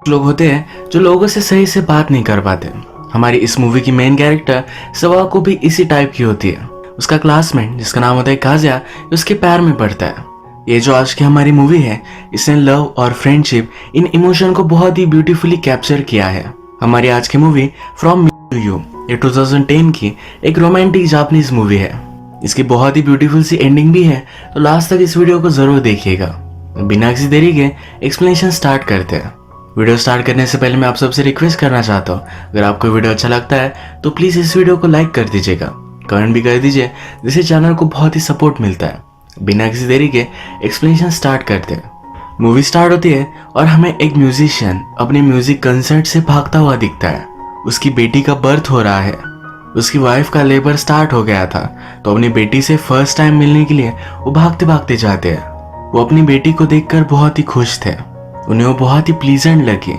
लोग होते हैं जो लोगों से सही से बात नहीं कर पाते। हमारी इस मूवी की मेन कैरेक्टर सवा को भी इसी टाइप की होती है। उसका क्लासमेट जिसका नाम होता है काज़िया उसके पैर में पड़ता है। ये जो आज की हमारी मूवी है इसने लव और फ्रेंडशिप इन इमोशन को बहुत ही ब्यूटीफुली कैप्चर किया है। हमारी आज की movie from me to you ये 2010 की एक रोमांटिक जापानीज मूवी है। इसकी बहुत ही ब्यूटीफुल सी एंडिंग भी है, तो लास्ट तक इस वीडियो को जरूर देखिएगा। बिना किसी देरी के एक्सप्लेनेशन स्टार्ट करते हैं। वीडियो स्टार्ट करने से पहले मैं आप सबसे रिक्वेस्ट करना चाहता हूँ, अगर आपको वीडियो अच्छा लगता है तो प्लीज इस वीडियो को लाइक कर दीजिएगा, कमेंट भी कर दीजिए, जिससे चैनल को बहुत ही सपोर्ट मिलता है। बिना किसी देरी के एक्सप्लेनेशन स्टार्ट करते हैं। मूवी स्टार्ट होती है और हमें एक म्यूजिशियन अपने म्यूजिक कंसर्ट से भागता हुआ दिखता है। उसकी बेटी का बर्थ हो रहा है। उसकी वाइफ का लेबर स्टार्ट हो गया था, तो अपनी बेटी से फर्स्ट टाइम मिलने के लिए वो भागते भागते जाते हैं। वो अपनी बेटी को देखकर बहुत ही खुश थे, उन्हें वो बहुत ही प्लीजेंट लगी,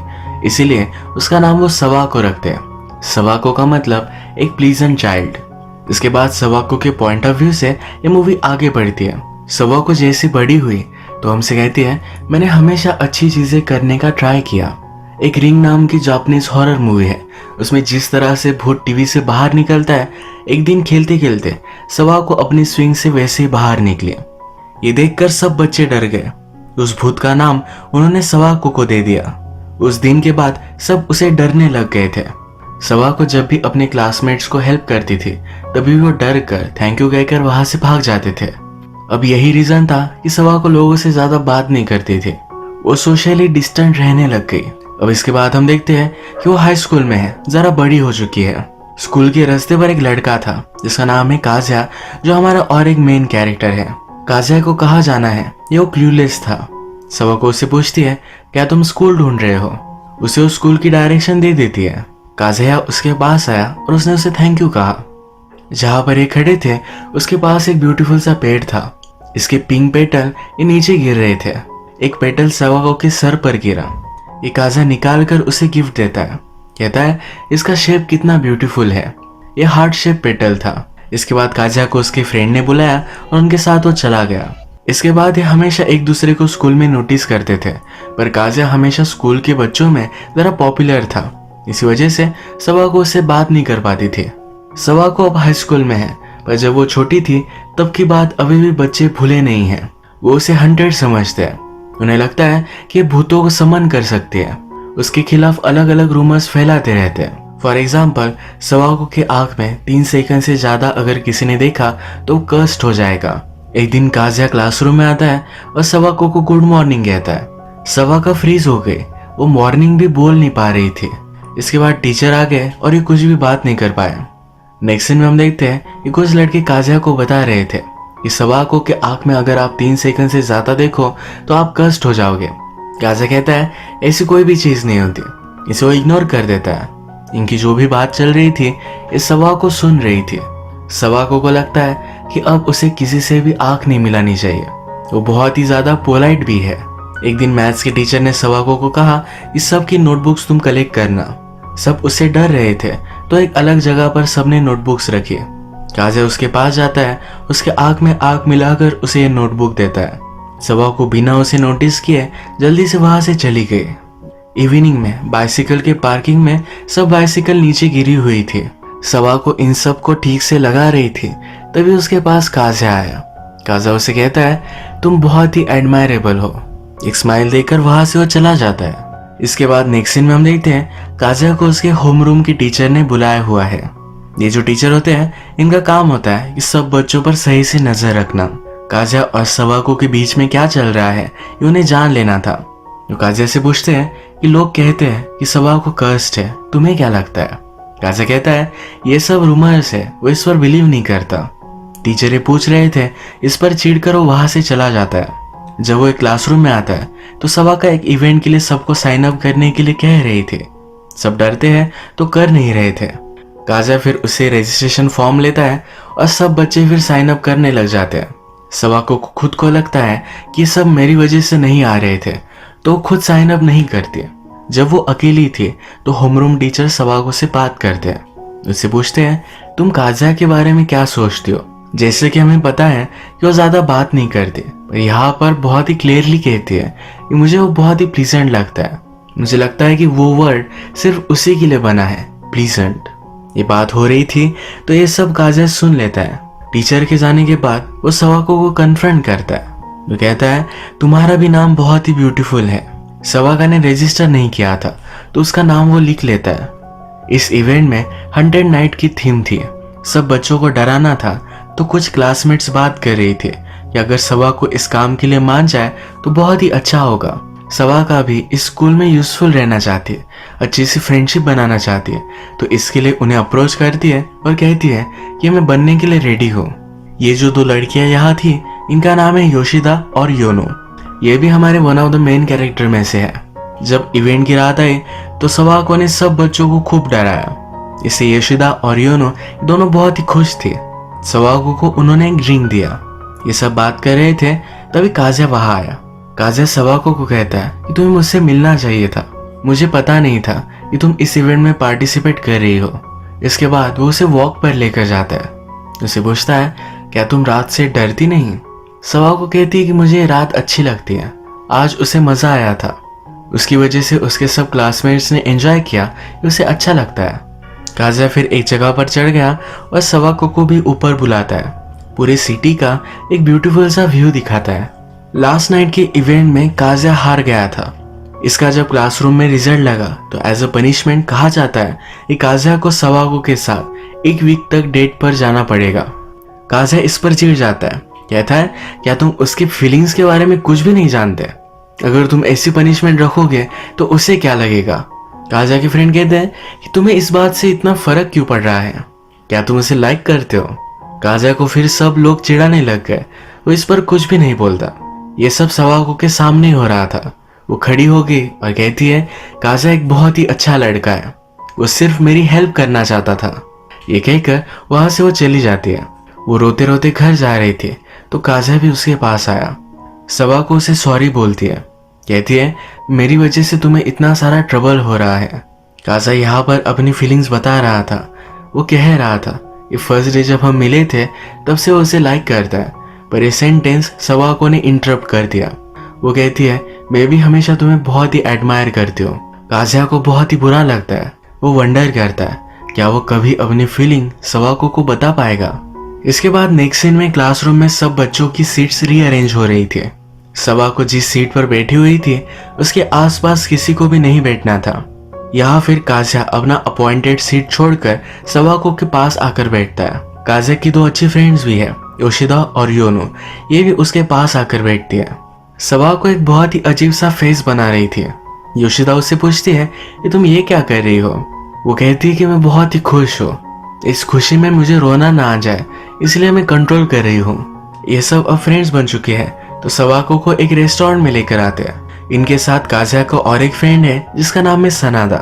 इसीलिए उसका नाम वो सवाको रखते हैं। सवाको का मतलब एक प्लीजेंट चाइल्ड। इसके बाद सवाको के पॉइंट ऑफ व्यू से ये मूवी आगे बढ़ती है। सवाको जैसे बड़ी हुई तो हमसे कहती है, मैंने हमेशा अच्छी चीजें करने का ट्राई किया। एक रिंग नाम की जापानीज हॉरर मूवी है, उसमें जिस तरह से भूत टीवी से बाहर निकलता है, एक दिन खेलते खेलते सवाको अपनी स्विंग से वैसे ही बाहर निकली। ये देखकर सब बच्चे डर गए। उस भूत का नाम उन्होंने सवाको को दे दिया। उस दिन के बाद सब उसे डरने लग गए थे। सवाको जब भी अपने क्लासमेट्स को हेल्प करती थी तभी वो डर कर थैंक यू कहकर वहां से भाग जाते थे। अब यही रीजन था कि सवाको लोगों से ज्यादा बात नहीं करती थी, वो सोशली डिस्टेंट रहने लग गई। अब इसके बाद हम देखते हैं कि वो हाई स्कूल में है, जरा बड़ी हो चुकी है। स्कूल के रास्ते पर एक लड़का था जिसका नाम है काज़िया, जो हमारा और एक मेन कैरेक्टर है। काज़िया को कहाँ जाना है ये वो क्लूलेस था। सवाको उससे पूछती है, क्या तुम स्कूल ढूंढ रहे हो? उसे उस स्कूल की डायरेक्शन दे देती है। काज़िया उसके पास आया और उसने उसे थैंक यू कहा। जहाँ पर ये खड़े थे उसके पास एक ब्यूटीफुल सा पेड़ था। इसके पिंक पेटल ये नीचे गिर रहे थे। एक पेटल सवाको के सर पर गिरा। ये काज़िया निकाल कर उसे गिफ्ट देता है, कहता है इसका शेप कितना ब्यूटीफुल है। ये हार्ट शेप पेटल था। इसके बाद काज़िया को उसके फ्रेंड ने बुलाया और उनके साथ वो चला गया। इसके बाद ये हमेशा एक दूसरे को स्कूल में नोटिस करते थे, पर काज़िया हमेशा स्कूल के बच्चों में जरा पॉपुलर था, इसी वजह से सवाको उससे बात नहीं कर पाती थी। सवाको अब हाई स्कूल में है, पर जब वो छोटी थी तब की बात अभी भी बच्चे भूले नहीं हैं। वो उसे हंटेड समझते हैं। उन्हें लगता है कि भूतों को समन कर सकती है। उसके खिलाफ अलग अलग रूमर्स फैलाते रहते हैं। फॉर एग्जाम्पल, सवाको के आंख में 3 सेकंड से ज्यादा अगर किसी ने देखा तो वो कर्स्ड हो जाएगा। एक दिन काज़िया क्लासरूम में आता है और सवाको को गुड मॉर्निंग कहता है। सवाको फ्रीज हो गई, वो मॉर्निंग भी बोल नहीं पा रही थी। इसके बाद टीचर आ गए और ये कुछ भी बात नहीं कर पाए। नेक्स्ट सीन में हम देखते हैं कि कुछ लड़के काज़िया को बता रहे थे कि सवाको के आंख में अगर आप 3 सेकंड से ज्यादा देखो तो आप कर्स्ड हो जाओगे। काज़िया कहता है ऐसी कोई भी चीज नहीं होती, इसे वो इग्नोर कर देता है। इनकी जो भी बात चल रही थी ये सवाको सुन रही थी। सवाको को लगता है कि अब उसे किसी से भी आंख नहीं मिलानी चाहिए। वो बहुत ही ज्यादा पोलाइट भी है। एक दिन मैथ्स के टीचर ने सवाको को कहा कि सबकी नोटबुक्स तुम कलेक्ट करना। सब उससे डर रहे थे, तो एक अलग जगह पर सबने नोटबुक्स रखी। काज़िया उसके पास जाता है, उसके आंख में आंख मिलाकर उसे ये नोटबुक देता है। सवाको बिना उसे नोटिस किए जल्दी से वहां से चली गई। इवनिंग में बाइसिकल के पार्किंग में सब बाइसिकल नीचे गिरी हुई थी। सवाको इन सब को ठीक से लगा रही थी, तभी उसके पास काज़िया आया। काज़िया उसे कहता है तुम बहुत ही एडमायरेबल हो। एक स्माइल देकर वहां से वो चला जाता है। इसके बाद नेक्स्ट सीन में हम देखते हैं काज़िया को उसके होमरूम की टीचर ने बुलाया हुआ है। ये जो टीचर होते हैं इनका काम होता है कि सब बच्चों पर सही से नजर रखना। काज़िया और सवाको के बीच में क्या चल रहा है ये उन्हें जान लेना था। जो काज़िया से पूछते हैं कि लोग कहते हैं कि सवाको कर्स्ड है, तुम्हें क्या लगता है? काज़िया कहता है ये सब रूमर्स है, वो इस पर बिलीव नहीं करता। टीचर ये पूछ रहे थे, इस पर चिढ़कर वो वहां से चला जाता है। जब वो एक क्लासरूम में आता है तो सवाको एक इवेंट के लिए सबको साइन अप करने के लिए कह रही थी। सब डरते हैं तो कर नहीं रहे थे। काज़िया फिर उसे रजिस्ट्रेशन फॉर्म लेता है और सब बच्चे फिर साइन अप करने लग जाते हैं। सवाको को खुद को लगता है कि सब मेरी वजह से नहीं आ रहे थे, तो खुद साइन अप नहीं करती। जब वो अकेली थी तो होमरूम टीचर सवाको से बात करते हैं। उससे पूछते हैं तुम काज़िया के बारे में क्या सोचती हो? जैसे कि हमें पता है कि वो ज्यादा बात नहीं करती, पर यहाँ पर बहुत ही क्लियरली कहती है कि मुझे वो बहुत ही प्लीजेंट लगता है। मुझे लगता है कि वो वर्ड सिर्फ उसी के लिए बना है, प्लीजेंट। ये बात हो रही थी तो ये सब काजल सुन लेता है। टीचर के जाने के बाद वो सवाको को कन्फ्रंट करता है। वो कहता है तुम्हारा भी नाम बहुत ही ब्यूटीफुल है। सवाका ने रजिस्टर नहीं किया था तो उसका नाम वो लिख लेता है। इस इवेंट में 100 नाइट की थीम थी। सब बच्चों को डराना था तो कुछ क्लासमेट्स बात कर रही थे कि अगर सवा को इस काम के लिए मान जाए तो बहुत ही अच्छा होगा। सवाका भी इस स्कूल में यूजफुल रहना चाहती है, अच्छी सी फ्रेंडशिप बनाना चाहती है, तो इसके लिए उन्हें अप्रोच करती है और कहती है कि मैं बनने के लिए रेडी हूँ। ये जो 2 लड़कियां यहाँ थी इनका नाम है योशिदा और योनो। ये भी हमारे one of the main character में से है। जब इवेंट की रात आई तो सवाको ने सब बच्चों को खूब डराया। इससे योशिदा और योनो दोनों बहुत ही खुश थे। सवाको को उन्होंने एक ड्रिंक दिया। ये सब बात कर रहे थे तभी काज़ा वहां आया। काज़ा सवाको को कहता है कि तुम्हें मुझसे मिलना चाहिए था, मुझे पता नहीं था कि तुम इस इवेंट में पार्टिसिपेट कर रही हो। इसके बाद वो उसे वॉक पर लेकर जाता है। उसे पूछता है क्या तुम रात से डरती नहीं? सवाको कहती है कि मुझे रात अच्छी लगती है, आज उसे मजा आया था, उसकी वजह से उसके सब क्लासमेट्स ने एंजॉय किया, उसे अच्छा लगता है। काज़ा फिर एक जगह पर चढ़ गया और सवाको को भी ऊपर बुलाता है। पूरे सिटी का एक ब्यूटीफुल सा व्यू दिखाता है। लास्ट नाइट के इवेंट में काज़ा हार गया था। इसका जब क्लासरूम में रिजल्ट लगा तो एज अ पनिशमेंट कहा जाता है कि काज़ा को सवाको के साथ 1 वीक तक डेट पर जाना पड़ेगा। काज़ा इस पर चिढ़ जाता है, कहता है क्या तुम उसकी फीलिंग्स के बारे में कुछ भी नहीं जानते? अगर तुम ऐसी पनिशमेंट रखोगे तो उसे क्या लगेगा? काज़ा के फ्रेंड कहते हैं कि तुम्हें इस बात से इतना फर्क क्यों पड़ रहा है? क्या तुम उसे लाइक करते हो? काज़ा को फिर सब लोग चिढ़ाने लग गए। वो इस पर कुछ भी नहीं बोलता। ये सब सवाको के सामने हो रहा था। वो खड़ी हो गई और कहती है काज़ा एक बहुत ही अच्छा लड़का है, वो सिर्फ मेरी हेल्प करना चाहता था। ये कहकर वहां से वो चली जाती है। वो रोते रोते घर जा रही थी तो काज़ा भी उसके पास आया। सवाको उसे सॉरी बोलती है, कहती है मेरी वजह से तुम्हें इतना सारा ट्रबल हो रहा है। काज़ा यहाँ पर अपनी फीलिंग्स बता रहा था। वो कह रहा था कि फर्स्ट डे जब हम मिले थे तब से वो उसे लाइक करता है, पर ये सेंटेंस सवाको ने इंटरप्ट कर दिया। वो कहती है मैं भी हमेशा तुम्हें बहुत ही एडमायर करती हूँ। काज़ा को बहुत ही बुरा लगता है। वो वंडर करता है क्या वो कभी अपनी फीलिंग सवाको को बता पाएगा। इसके बाद नेक्स्ट सीन में क्लासरूम में सब बच्चों की सीट्स रीअरेंज हो रही थी। सवाको जिस सीट पर बैठी हुई थी उसके आसपास किसी को भी नहीं बैठना था। यहाँ फिर काज़ा अपना अपॉइंटेड सीट छोड़कर सवाको के पास आकर बैठता है। काज़ा की 2 अच्छी फ्रेंड्स भी है, योशिदा और योनो, ये भी उसके पास आकर बैठती है। सवाको एक बहुत ही अजीब सा फेस बना रही थी। योशिदा उससे पूछती है कि तुम ये क्या कर रही हो? वो कहती है कि मैं बहुत ही खुश हूँ, इस खुशी में मुझे रोना ना आ जाए इसलिए मैं कंट्रोल कर रही हूँ। ये सब अब फ्रेंड्स बन चुके हैं तो सवाको को एक रेस्टोरेंट में लेकर आते हैं। इनके साथ काज़ा को और एक फ्रेंड है जिसका नाम है सनादा।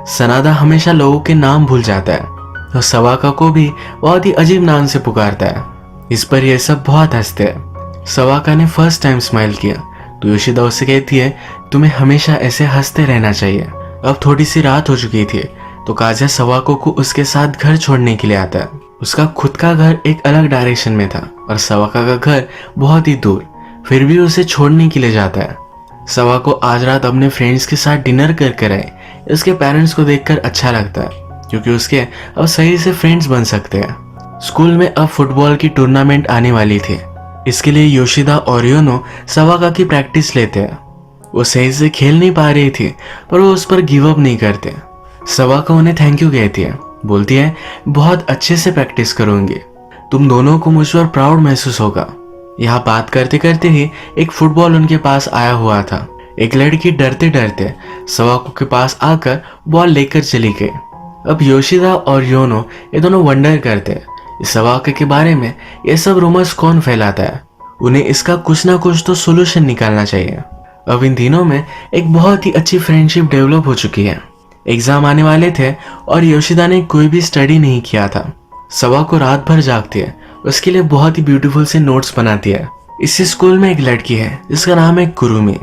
सनादा हमेशा लोगों के नाम भूल जाता है और सवाका को भी बहुत ही अजीब नाम से पुकारता है। इस पर यह सब बहुत हंसते हैं। सवाका ने फर्स्ट टाइम स्माइल किया तो योशिदा उससे कहती है तुम्हें हमेशा ऐसे हंसते रहना चाहिए। अब थोड़ी सी रात हो चुकी थी तो काज़ा सवाको को उसके साथ घर छोड़ने के लिए आता है। उसका खुद का घर एक अलग डायरेक्शन में था और सवाका का घर बहुत ही दूर, फिर भी उसे छोड़ने के लिए जाता है। सवाको आज रात अपने फ्रेंड्स के साथ डिनर कर आए। उसके पेरेंट्स को देखकर अच्छा लगता है क्योंकि उसके अब सही से फ्रेंड्स बन सकते हैं। स्कूल में अब फुटबॉल की टूर्नामेंट आने वाली थी। इसके लिए योशिदा और योनो सवाका की प्रैक्टिस लेते हैं। वो सही से खेल नहीं पा रही थी पर वो उस पर गिव अप नहीं करते। सवाका उन्हें थैंक यू कहती है, बोलती है बहुत अच्छे से प्रैक्टिस करूंगी, तुम दोनों को मुझ पर प्राउड महसूस होगा। यहाँ बात करते करते ही एक फुटबॉल उनके पास आया हुआ था। एक लड़की डरते डरते सवाको के पास आकर बॉल लेकर चली गई। अब योशिदा और योनो ये दोनों वंडर करते इस सवाको के बारे में, ये सब रूमर्स कौन फैलाता है, उन्हें इसका कुछ ना कुछ तो सोल्यूशन निकालना चाहिए। अब इन दिनों में एक बहुत ही अच्छी फ्रेंडशिप डेवलप हो चुकी है। एग्जाम आने वाले थे और योशिदा ने कोई भी स्टडी नहीं किया था। सवाको रात भर जागती है, उसके लिए बहुत ही ब्यूटीफुल से नोट्स बनाती है। इसी स्कूल में एक लड़की है जिसका नाम है कुरुमी।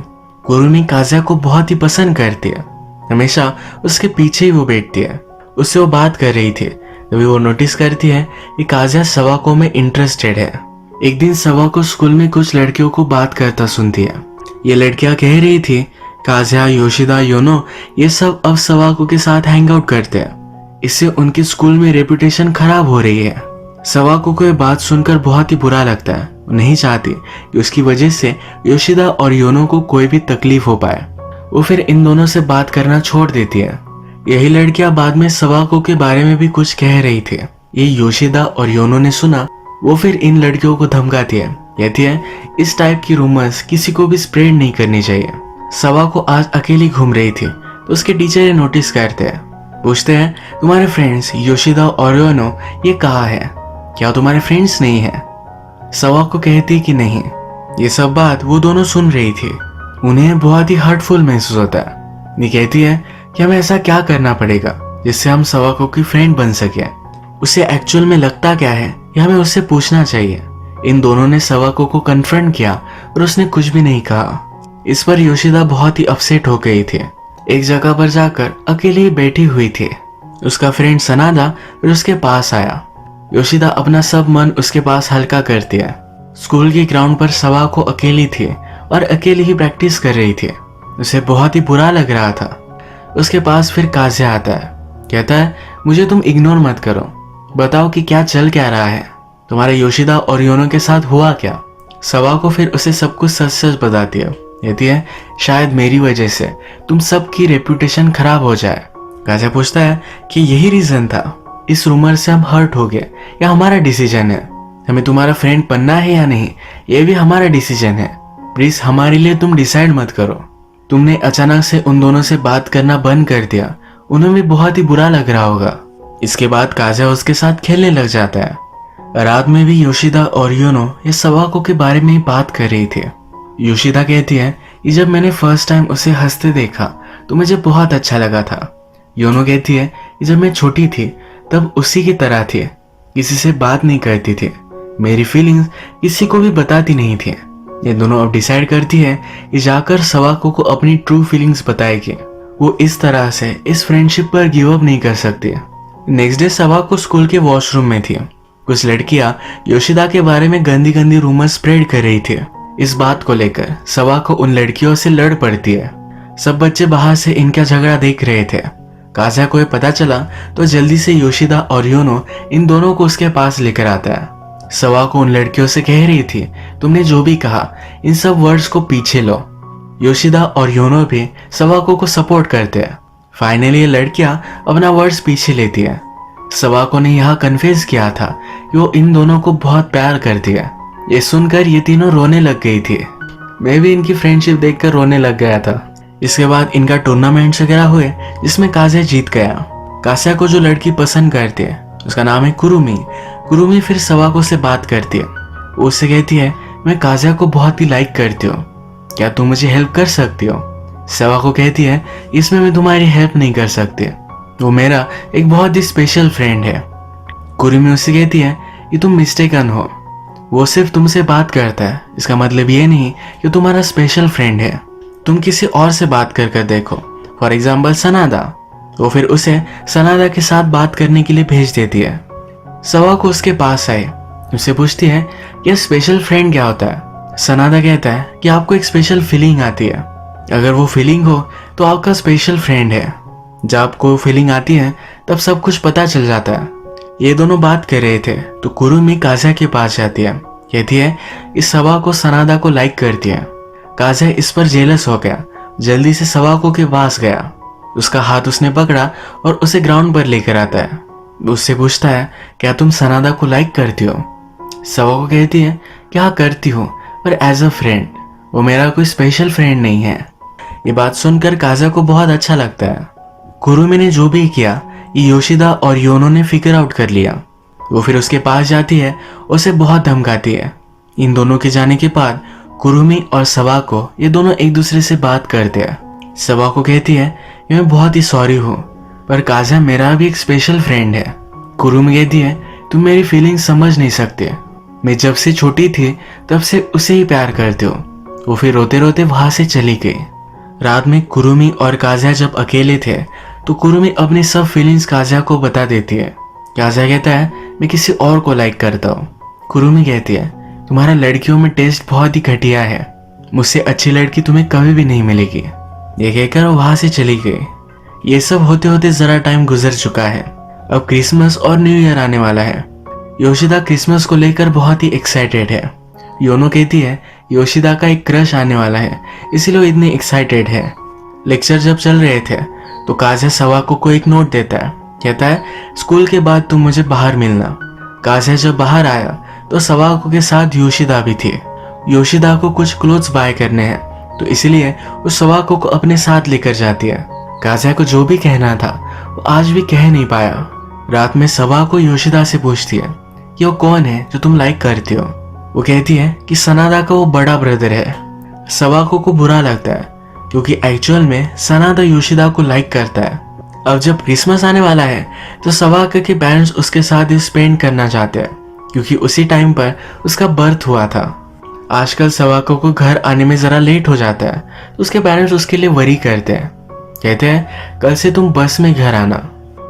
कुरुमी काज़ा को बहुत ही पसंद करती है, हमेशा उसके पीछे ही वो बैठती है। उससे वो बात कर रही थी तभी वो नोटिस करती है कि काज़ा सवाको में इंटरेस्टेड है। एक दिन सवाको स्कूल में कुछ लड़कियों को बात करता सुनती है। ये लड़कियां कह रही थी काज़िया, योशिदा, योनो ये सब अब सवाको के साथ हैंग आउट करते हैं। इससे उनकी स्कूल में रेपुटेशन खराब हो रही है। सवाको को ये बात सुनकर बहुत ही बुरा लगता है। वो नहीं चाहती कि उसकी वजह से योशिदा और योनो को कोई भी तकलीफ हो पाए। वो फिर इन दोनों से बात करना छोड़ देती है। यही लड़कियां बाद में सवाको के बारे में भी कुछ कह रही थी। ये योशिदा और योनो ने सुना। वो फिर इन लड़कियों को धमकाती है, कहती है इस टाइप की रूमर्स किसी को भी स्प्रेड नहीं करनी चाहिए। सवाको आज अकेली घूम रही थी तो उसके टीचर ये नोटिस करते हैं। पूछते हैं तुम्हारे फ्रेंड्स योशिदा और योनो ये कहाँ है, क्या तुम्हारे फ्रेंड्स नहीं है? सवाको कहती कि नहीं। ये सब बात वो दोनों सुन रही थी। उन्हें बहुत ही हर्टफुल महसूस होता है। ये कहती है कि हमें ऐसा क्या करना पड़ेगा जिससे हम सवाको की फ्रेंड बन सके। उसे एक्चुअल में लगता क्या है ये हमें उससे पूछना चाहिए। इन दोनों ने सवाको को कन्फ्रंट किया और उसने कुछ भी नहीं कहा। इस पर योशिदा बहुत ही अपसेट हो गई थी। एक जगह पर जाकर अकेली बैठी हुई थी। उसका फ्रेंड सनादा फिर उसके पास आया। योशिदा अपना सब मन उसके पास हल्का करती है। स्कूल के ग्राउंड पर सवाको अकेली थी और अकेली ही प्रैक्टिस कर रही थी। उसे बहुत ही बुरा लग रहा था। उसके पास फिर काज़िया आता है, कहता है मुझे तुम इग्नोर मत करो, बताओ कि क्या चल क्या रहा है, तुम्हारे योशिदा और योनो के साथ हुआ क्या? सवाको फिर उसे सब कुछ सच सच बताती है। कहती है शायद मेरी वजह से तुम सबकी रेपुटेशन खराब हो जाए। काज़िया पूछता है कि यही रीजन था, इस रूमर से हम हर्ट हो गए या हमारा डिसीजन है? हमें तुम्हारा फ्रेंड बनना है या नहीं ये भी हमारा डिसीजन है। प्लीज हमारे लिए तुम डिसाइड मत करो। तुमने अचानक से उन दोनों से बात करना बंद कर दिया, उन्हें भी बहुत ही बुरा लग रहा होगा। इसके बाद काज़िया उसके साथ खेलने लग जाता है। रात में भी योशिदा और योनो ये सवाको के बारे में ही बात कर रही थी। योशिदा कहती है कि जब मैंने फर्स्ट टाइम उसे हंसते देखा तो मुझे बहुत अच्छा लगा था। योनो कहती है कि जब मैं छोटी थी तब उसी की तरह थी, किसी से बात नहीं करती थी, मेरी फीलिंग्स किसी को भी बताती नहीं थी। ये दोनों अब डिसाइड करती है कि जाकर सवाको को अपनी ट्रू फीलिंग्स बताएगी। वो इस तरह से इस फ्रेंडशिप पर गिव अप नहीं कर सकती। नेक्स्ट डे सवाको स्कूल के वॉशरूम में थी। कुछ लड़कियां योशिदा के बारे में गंदी गंदी रूमर स्प्रेड कर रही थी। इस बात को लेकर सवाको उन लड़कियों से लड़ पड़ती है। सब बच्चे बाहर से इनका झगड़ा देख रहे थे। काज़िया को पता चला तो जल्दी से योशिदा और योनो इन दोनों को उसके पास लेकर आता है। सवाको उन लड़कियों से कह रही थी तुमने जो भी कहा इन सब वर्ड्स को पीछे लो। योशिदा और योनो भी सवाको को सपोर्ट करते हैं। फाइनली ये लड़कियां अपना वर्ड्स पीछे लेती है। सवाको ने यहाँ कन्फेस किया था कि वो इन दोनों को बहुत प्यार करती है। ये सुनकर ये तीनों रोने लग गई थी। मैं भी इनकी फ्रेंडशिप देखकर रोने लग गया था। इसके बाद इनका टूर्नामेंट वगैरह हुए जिसमें काज़िया जीत गया। काज़िया को जो लड़की पसंद करती है उसका नाम है कुरुमी। कुरुमी फिर सवाको से बात करती है। वो उससे कहती है मैं काज़िया को बहुत ही लाइक करती हूँ, क्या तुम मुझे हेल्प कर सकती हो? सवाको कहती है इसमें मैं तुम्हारी हेल्प नहीं कर सकती, वो मेरा एक बहुत ही स्पेशल फ्रेंड है। कुरुमी उससे कहती है कि तुम मिस्टेकन हो, वो सिर्फ तुमसे बात करता है, इसका मतलब ये नहीं कि तुम्हारा स्पेशल फ्रेंड है। तुम किसी और से बात कर देखो, फॉर एग्जाम्पल सनादा। वो फिर उसे सनादा के साथ बात करने के लिए भेज देती है। सवाको उसके पास आई, उससे पूछती है कि स्पेशल फ्रेंड क्या होता है? सनादा कहता है कि आपको एक स्पेशल फीलिंग आती है, अगर वो फीलिंग हो तो आपका स्पेशल फ्रेंड है। जब आपको फीलिंग आती है तब सब कुछ पता चल जाता है। ये दोनों बात कर रहे थे तो कुरुमी काज़िया के पास जाती है। कहती है इस सवाको सनादा को लाइक करती है। काज़िया इस पर जेलस हो गया, जल्दी से सवाको के पास गया। उसका हाथ उसने पकड़ा और उसे ग्राउंड पर लेकर आता है। उससे पूछता है क्या तुम सनादा को लाइक करती हो? सवाको कहती है क्या करती हूँ, पर एज अ फ्रेंड, वो मेरा कोई स्पेशल फ्रेंड नहीं है। ये बात सुनकर काज़िया को बहुत अच्छा लगता है। कुरुमी ने जो भी किया ये योशिदा और योनो ने फिगर आउट कर लिया। वो फिर उसके पास जाती है, उसे बहुत धमकाती है। इन दोनों के जाने के बाद कुरुमी और सवाको ये दोनों एक दूसरे से बात करते हैं। सवाको कहती है मैं बहुत ही सॉरी हूँ, पर काज़िया मेरा भी एक स्पेशल फ्रेंड है। कुरुमी कहती है तुम मेरी फीलिंग्स समझ नहीं सकते, मैं जब से छोटी थी तब से उसे ही प्यार करती हूँ। वो फिर रोते रोते वहां से चली गई। रात में कुरुमी और काज़िया जब अकेले थे तो कुरुमी अपनी सब फीलिंग्स काज़िया को बता देती है। काज़िया कहता है मैं किसी और को लाइक करता हूँ। कुरुमी कहती है तुम्हारा लड़कियों में टेस्ट बहुत ही घटिया है, मुझसे अच्छी लड़की तुम्हें कभी भी नहीं मिलेगी। ये कहकर वो वहां से चली गई। ये सब होते होते जरा टाइम गुजर चुका है। अब क्रिसमस और न्यू ईयर आने वाला है। योशिदा क्रिसमस को लेकर बहुत ही एक्साइटेड है। योनो कहती है योशिदा का एक क्रश आने वाला है, इसीलिए वो इतने एक्साइटेड है। लेक्चर जब चल रहे थे तो काज़ा सवाको को एक नोट देता है। कहता है स्कूल के बाद तुम मुझे बाहर मिलना। काज़ा जब बाहर आया तो सवाको के साथ योशिदा भी थी। योशिदा को कुछ क्लोथ्स बाय करने हैं, तो इसलिए वो सवाको को अपने साथ लेकर जाती है। काज़ा को जो भी कहना था वो आज भी कह नहीं पाया। रात में सवाको योशिदा से पूछती है कि वो कौन है जो तुम लाइक करती हो। वो कहती है कि सनादा का वो बड़ा ब्रदर है। सवाको को बुरा लगता है क्योंकि एक्चुअल में सनादा योशिदा को लाइक करता है। अब जब क्रिसमस आने वाला है तो सवाको के पेरेंट्स उसके साथ स्पेंड करना चाहते हैं क्योंकि उसी टाइम पर उसका बर्थ हुआ था। आजकल सवाको को घर आने में जरा लेट हो जाता है तो उसके पेरेंट्स उसके लिए वरी करते हैं। कहते हैं कल से तुम बस में घर आना।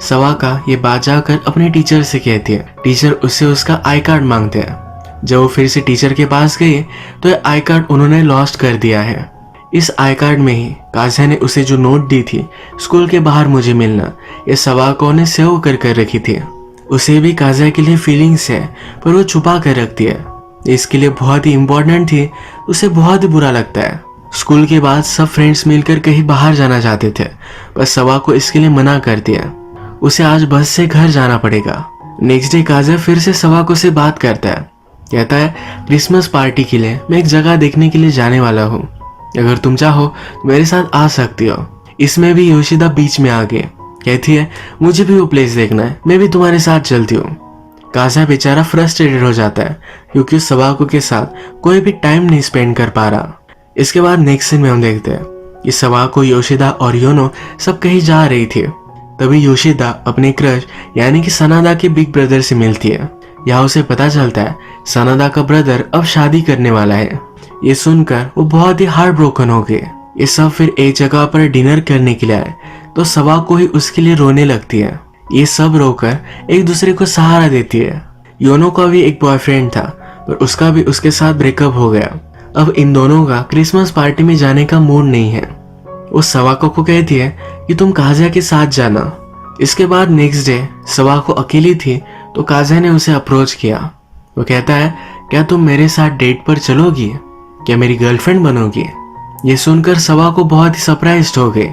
सवाका ये बात जाकर अपने टीचर से कहती है। टीचर उससे उसका आई कार्ड मांगते हैं। जब वो फिर से टीचर के पास गई तो ये आई कार्ड उन्होंने लॉस्ट कर दिया है। इस आई कार्ड में ही काज़ा ने उसे जो नोट दी थी स्कूल के बाहर मुझे मिलना, ये सवाको ने सेव कर रखी थी। उसे भी काज़ा के लिए फीलिंग्स है पर वो छुपा कर रखती है। इसके लिए बहुत ही इम्पोर्टेंट थी, उसे बहुत ही बुरा लगता है। स्कूल के बाद सब फ्रेंड्स मिलकर कहीं बाहर जाना चाहते थे पर सवाको इसके लिए मना कर दिया। उसे आज बस से घर जाना पड़ेगा। नेक्स्ट डे काज़ा फिर से सवाको से बात करता है। कहता है क्रिसमस पार्टी के लिए मैं एक जगह देखने के लिए जाने वाला हूँ, अगर तुम चाहो तो मेरे साथ आ सकती हो। इसमें भी योशिदा बीच में आ गई। कहती है मुझे भी वो प्लेस देखना है, मैं भी तुम्हारे साथ चलती हूँ। काज़ा बेचारा फ्रस्ट्रेटेड हो जाता है क्योंकि उस सवाको के साथ कोई भी टाइम नहीं स्पेंड कर पा रहा। इसके बाद नेक्स्ट सीन में हम देखते हैं कि सवाको, योशिदा और योनो सब कहीं जा रही थी। तभी योशिदा अपने क्रश यानी कि सनादा के बिग ब्रदर से मिलती है। यहाँ उसे पता चलता है सनादा का ब्रदर अब शादी करने वाला है। ये सुनकर वो बहुत ही हार्ट ब्रोकन हो गए। ये सब फिर एक जगह पर डिनर करने के लिए आए तो सवाको ही उसके लिए रोने लगती है। ये सब रोकर एक दूसरे को सहारा देती है। योनो का भी एक बॉयफ्रेंड था पर उसका भी उसके साथ ब्रेकअप हो गया। अब इन दोनों का क्रिसमस पार्टी में जाने का मूड नहीं है। वो सवाको को कहती है कि तुम काज़ा के साथ जाना। इसके बाद नेक्स्ट डे सवाको अकेली थी तो काज़ा ने उसे अप्रोच किया। वो कहता है क्या तुम मेरे साथ डेट पर चलोगी, क्या मेरी गर्लफ्रेंड बनोगी। ये सुनकर सवाको बहुत ही सरप्राइज्ड हो गई।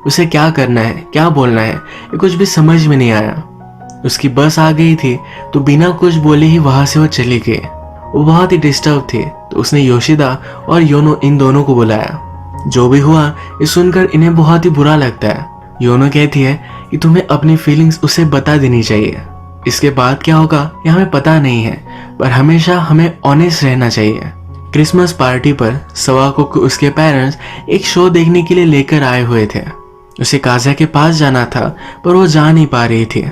उसे क्या करना है, क्या बोलना है, ये कुछ भी समझ में नहीं आया। उसकी बस आ गई थी तो बिना कुछ बोले ही वहां से वो चली गई। वो बहुत ही डिस्टर्ब थी तो उसने योशिदा और योनो इन दोनों को बुलाया। जो भी हुआ ये सुनकर इन्हें बहुत ही बुरा लगता है। योनो कहती है कि तुम्हें अपनी फीलिंग्स उसे बता देनी चाहिए। इसके बाद क्या होगा ये हमें पता नहीं है, पर हमेशा हमें ऑनेस्ट रहना चाहिए। क्रिसमस पार्टी पर सवाको को उसके पेरेंट्स एक शो देखने के लिए लेकर आए हुए थे। उसे काज़ा के पास जाना था पर वो जा नहीं पा रही थी।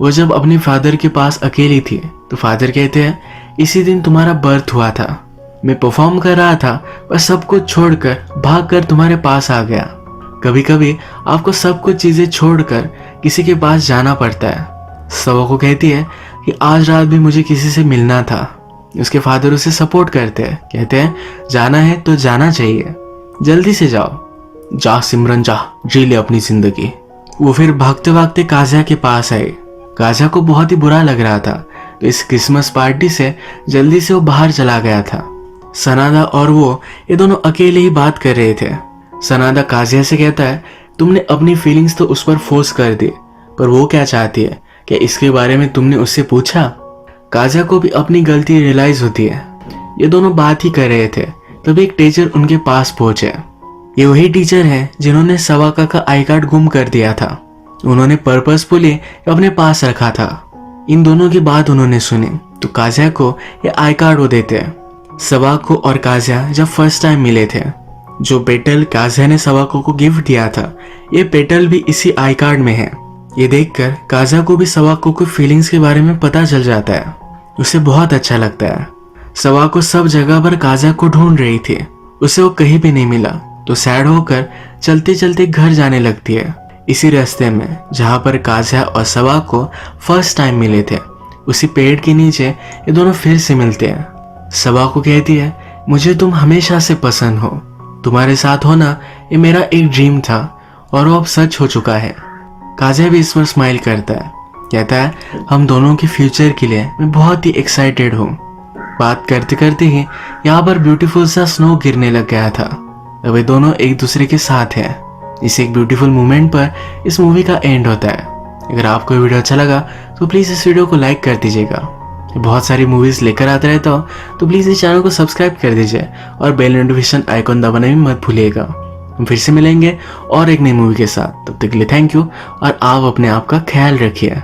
वो जब अपने फादर के पास अकेली थी तो फादर कहते हैं इसी दिन तुम्हारा बर्थ हुआ था। मैं परफॉर्म कर रहा था पर सब कुछ छोड़कर भागकर तुम्हारे पास आ गया। कभी कभी आपको सब कुछ चीजें छोड़कर किसी के पास जाना पड़ता है। सवाको कहती है कि आज रात भी मुझे किसी से मिलना था। उसके फादर उसे सपोर्ट करते हैं, कहते हैं जाना है तो जाना चाहिए, जल्दी से जाओ, जा सिमरन जा, जी ले अपनी जिंदगी। वो फिर भागते भागते काज़ा के पास आए। काज़ा को बहुत ही बुरा लग रहा था तो इस क्रिसमस पार्टी से जल्दी से वो बाहर चला गया था। सनादा और वो ये दोनों अकेले ही बात कर रहे थे। सनादा काज़ा से कहता है तुमने अपनी फीलिंग्स तो उस पर फोर्स कर दी, पर वो क्या चाहती है, क्या इसके बारे में तुमने उससे पूछा। काज़ा को भी अपनी गलती रियलाइज होती है। ये दोनों बात ही कर रहे थे तभी एक टीचर उनके पास पहुंचे। ये वही टीचर है जिन्होंने सवाका का आई कार्ड गुम कर दिया था। उन्होंने पर्पसफुली अपने पास रखा था। इन दोनों की बात उन्होंने सुनी तो काज़ा को ये आई कार्ड वो देते हैं। सवाको और काज़ा जब फर्स्ट टाइम मिले थे, जो पेटल काज़ा ने सवाको को गिफ्ट दिया था, ये पेटल भी इसी आई कार्ड में है। ये देखकर काज़ा को भी सवाको की फीलिंग्स के बारे में पता चल जाता है। उसे बहुत अच्छा लगता है। सवाको सब जगह पर काज़ा को ढूंढ रही थी, उसे वो कहीं भी नहीं मिला तो सैड होकर चलते चलते घर जाने लगती है। इसी रास्ते में जहाँ पर काज़ा और सवाको फर्स्ट टाइम मिले थे, उसी पेड़ के नीचे ये दोनों फिर से मिलते हैं। सवाको कहती है मुझे तुम हमेशा से पसंद हो, तुम्हारे साथ होना ये मेरा एक ड्रीम था और वो अब सच हो चुका है। काज़िया भी इस पर स्माइल करता है, कहता है हम दोनों के फ्यूचर के लिए मैं बहुत ही एक्साइटेड हूँ। बात करते करते ही यहाँ पर ब्यूटीफुल सा स्नो गिरने लग गया था। अब ये दोनों एक दूसरे के साथ हैं। इस एक ब्यूटीफुल मोमेंट पर इस मूवी का एंड होता है। अगर आपको ये वीडियो अच्छा लगा तो प्लीज़ इस वीडियो को लाइक कर दीजिएगा। बहुत सारी मूवीज़ लेकर आता रहता हूँ, तो प्लीज़ इस चैनल को सब्सक्राइब कर दीजिए और बेल नोटिफिकेशन आइकॉन दबाना भी मत भूलिएगा। हम फिर से मिलेंगे और एक नई मूवी के साथ। तब तक के लिए थैंक यू और आप अपने आप का ख्याल रखिए।